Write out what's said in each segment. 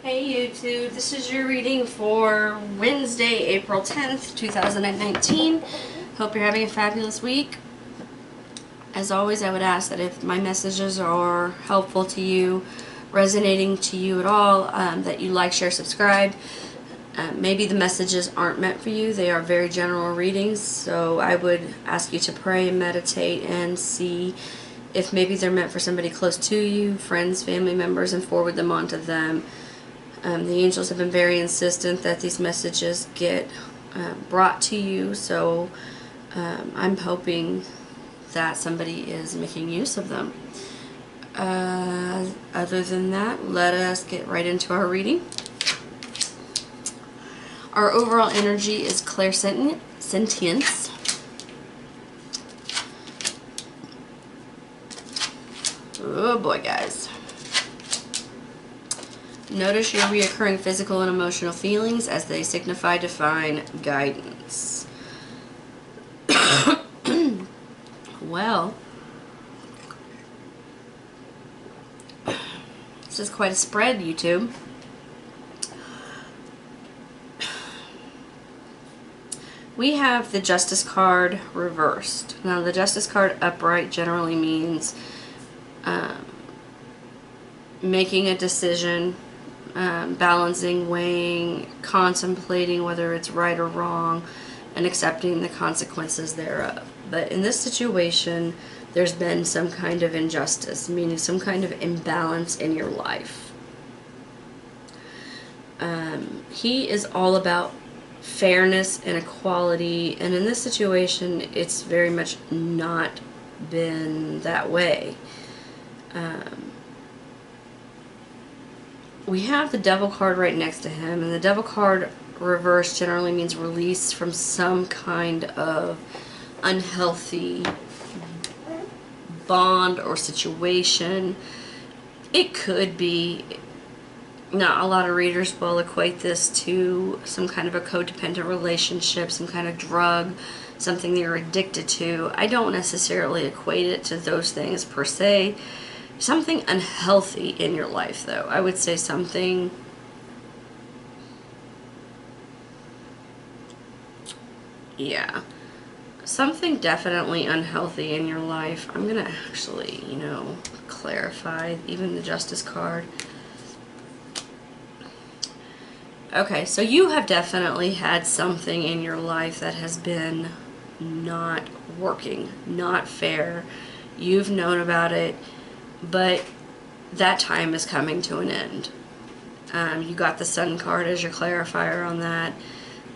Hey YouTube, this is your reading for Wednesday, April 10th, 2019. Hope you're having a fabulous week. As always, I would ask that if my messages are helpful to you, resonating to you at all, that you like, share, subscribe. Maybe the messages aren't meant for you. They are very general readings, so I would ask you to pray and meditate and see if maybe they're meant for somebody close to you, friends, family members, and forward them on to them. The angels have been very insistent that these messages get brought to you, so I'm hoping that somebody is making use of them. Other than that, let us get right into our reading. Our overall energy is clairsentience. Oh boy, guys. Notice your reoccurring physical and emotional feelings as they signify divine guidance. Well, this is quite a spread, YouTube. We have the Justice card reversed. Now, the Justice card upright generally means making a decision, balancing, weighing, contemplating whether it's right or wrong, and accepting the consequences thereof. But in this situation, there's been some kind of injustice, meaning some kind of imbalance in your life. He is all about fairness and equality, and in this situation, it's very much not been that way. We have the Devil card right next to him, and the Devil card reversed generally means release from some kind of unhealthy bond or situation. It could be, not a lot of readers will equate this to some kind of a codependent relationship, some kind of drug, something you're addicted to. I don't necessarily equate it to those things per se. Something unhealthy in your life, though. I would say something something definitely unhealthy in your life. I'm gonna actually, clarify even the Justice card. Okay, so you have definitely had something in your life that has been not working, not fair. You've known about it, but that time is coming to an end. You got the Sun card as your clarifier on that.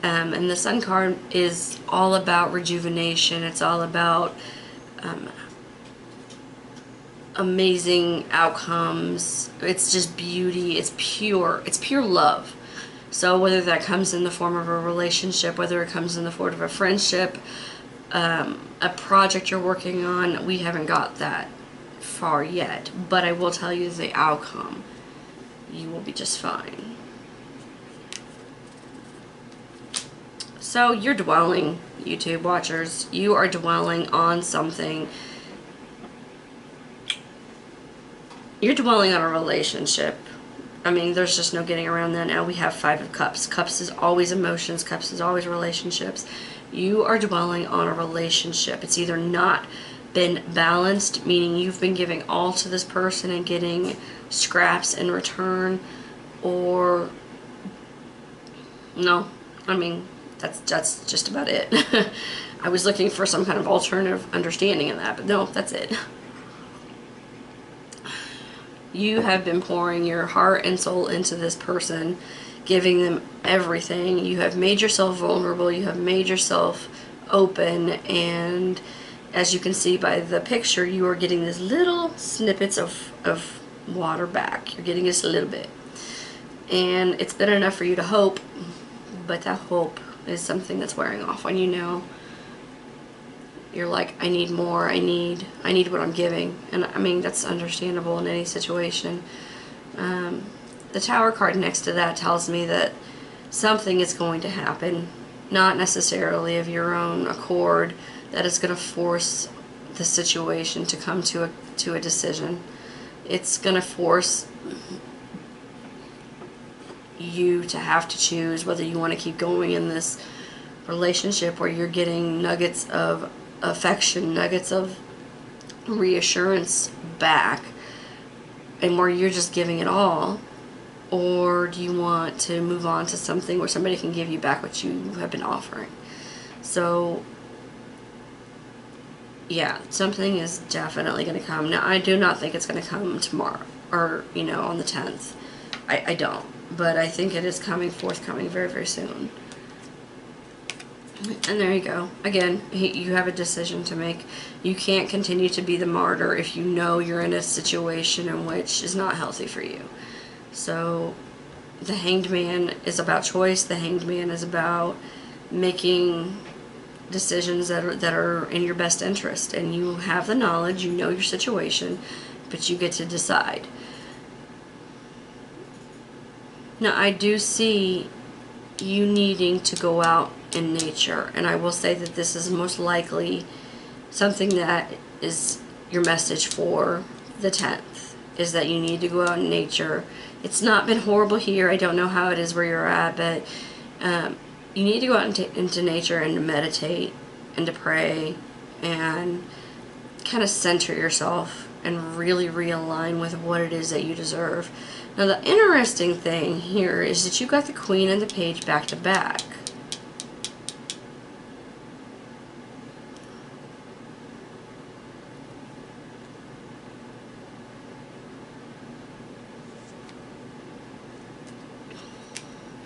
And the Sun card is all about rejuvenation. It's all about amazing outcomes. It's just beauty. It's pure love. So whether that comes in the form of a relationship, whether it comes in the form of a friendship, a project you're working on, we haven't got that far yet. But I will tell you the outcome. You will be just fine. So you're dwelling, YouTube watchers, you are dwelling on something. You're dwelling on a relationship. I mean, there's just no getting around that now. We have Five of Cups. Cups is always emotions. Cups is always relationships. You are dwelling on a relationship. It's either not been balanced, meaning you've been giving all to this person and getting scraps in return, or no, I mean, that's just about it. I was looking for some kind of alternative understanding of that, but no, that's it. You have been pouring your heart and soul into this person, giving them everything. You have made yourself vulnerable. You have made yourself open, and as you can see by the picture, you are getting these little snippets of water back. You're getting just a little bit. And it's been enough for you to hope, but that hope is something that's wearing off on you now. You're like, I need more, I need what I'm giving. And I mean, that's understandable in any situation. The Tower card next to that tells me that something is going to happen, not necessarily of your own accord, that is going to force the situation to come to a decision. It's going to force you to have to choose whether you want to keep going in this relationship where you're getting nuggets of affection, nuggets of reassurance back, and where you're just giving it all, or do you want to move on to something where somebody can give you back what you have been offering? So yeah, something is definitely going to come. Now, I do not think it's going to come tomorrow or, on the 10th. I don't. But I think it is forthcoming very, very soon. And there you go. Again, you have a decision to make. You can't continue to be the martyr if you know you're in a situation in which is not healthy for you. So the Hanged Man is about choice. The Hanged Man is about making decisions that are in your best interest, and you have the knowledge, you know your situation, but you get to decide. Now, I do see you needing to go out in nature, and I will say that this is most likely something that is your message for the 10th, is that you need to go out in nature. It's not been horrible here. I don't know how it is where you're at, but you need to go out into nature and to meditate and to pray and kind of center yourself and really realign with what it is that you deserve. Now, the interesting thing here is that you got the Queen and the Page back to back.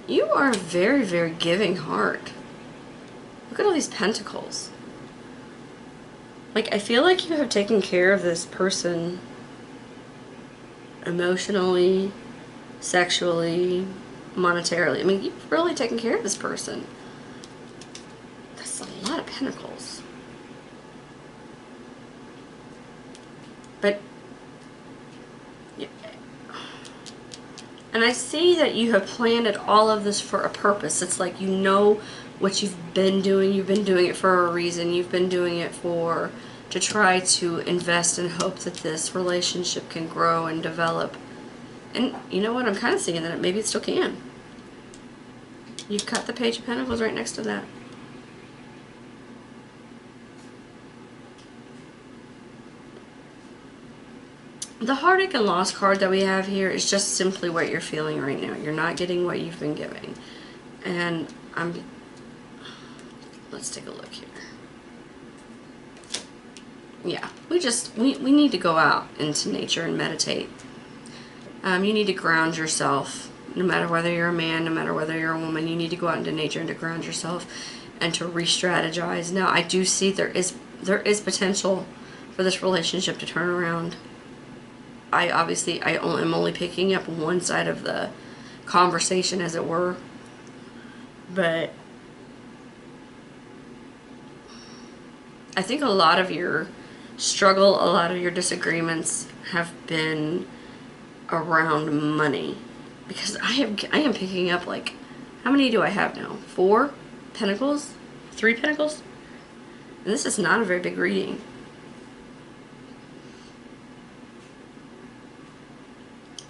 You are a very, very giving heart. Look at all these pentacles. Like, I feel like you have taken care of this person emotionally, sexually, monetarily. I mean, you've really taken care of this person. That's a lot of pentacles. But, yeah. And I see that you have planned all of this for a purpose. It's like you know what you've been doing. You've been doing it for a reason. You've been doing it to try to invest and hope that this relationship can grow and develop. And you know what? I'm kind of seeing that maybe it still can. You've got the Page of Pentacles right next to that. The Heartache and Loss card that we have here is just simply what you're feeling right now. You're not getting what you've been giving. And let's take a look here. Yeah, we need to go out into nature and meditate. You need to ground yourself. No matter whether you're a man, no matter whether you're a woman, you need to go out into nature and to ground yourself and to re-strategize. Now, I do see there is potential for this relationship to turn around. I am only picking up one side of the conversation, as it were. But I think a lot of your struggle, a lot of your disagreements have been around money. Because I am picking up, like, how many do I have now? 4 pentacles? 3 pentacles? And this is not a very big reading.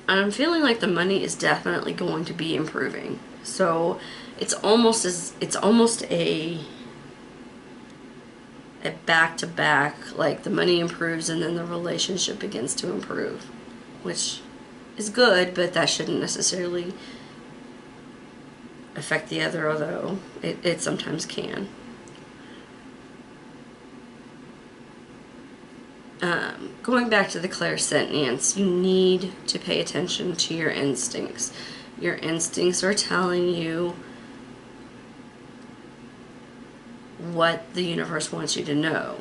And I'm feeling like the money is definitely going to be improving. So it's almost a back-to-back, like the money improves and then the relationship begins to improve, which is good, but that shouldn't necessarily affect the other, although it sometimes can. Going back to the clairsentience, you need to pay attention to your instincts. Your instincts are telling you what the universe wants you to know.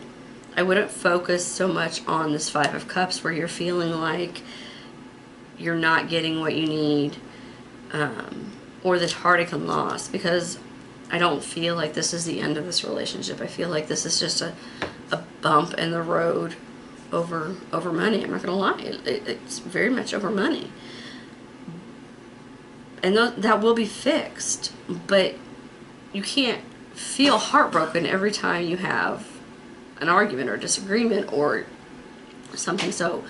I wouldn't focus so much on this 5 of Cups where you're feeling like you're not getting what you need, or this heartache and loss, because I don't feel like this is the end of this relationship. I feel like this is just a bump in the road over money. I'm not gonna lie, it's very much over money, and that will be fixed. But you can't feel heartbroken every time you have an argument or disagreement or something. So,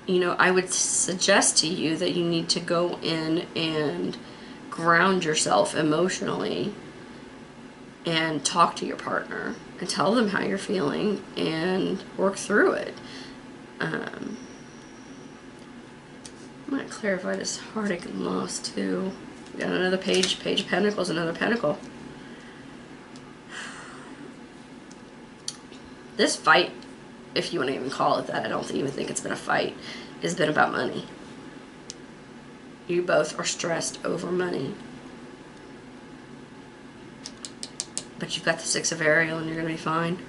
I would suggest to you that you need to go in and ground yourself emotionally and talk to your partner and tell them how you're feeling and work through it. I'm going to clarify this heartache and loss too. We got another page of pentacles, another pentacle. This fight, if you want to even call it that, I don't even think it's been a fight, has been about money. You both are stressed over money. But you've got the Six of Ariel and you're going to be fine.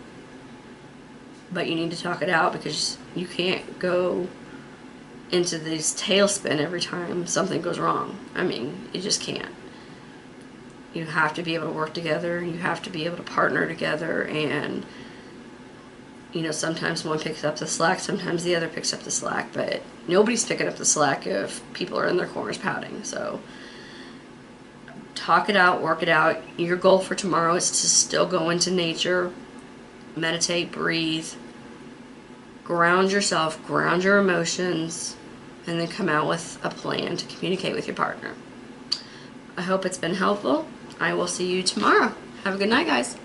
But you need to talk it out because you can't go into this tailspin every time something goes wrong. I mean, you just can't. You have to be able to work together. You have to be able to partner together. And, you know, sometimes one picks up the slack, sometimes the other picks up the slack. But nobody's picking up the slack if people are in their corners pouting. So talk it out, work it out. Your goal for tomorrow is to still go into nature, meditate, breathe, ground yourself, ground your emotions, and then come out with a plan to communicate with your partner. I hope it's been helpful. I will see you tomorrow. Have a good night, guys.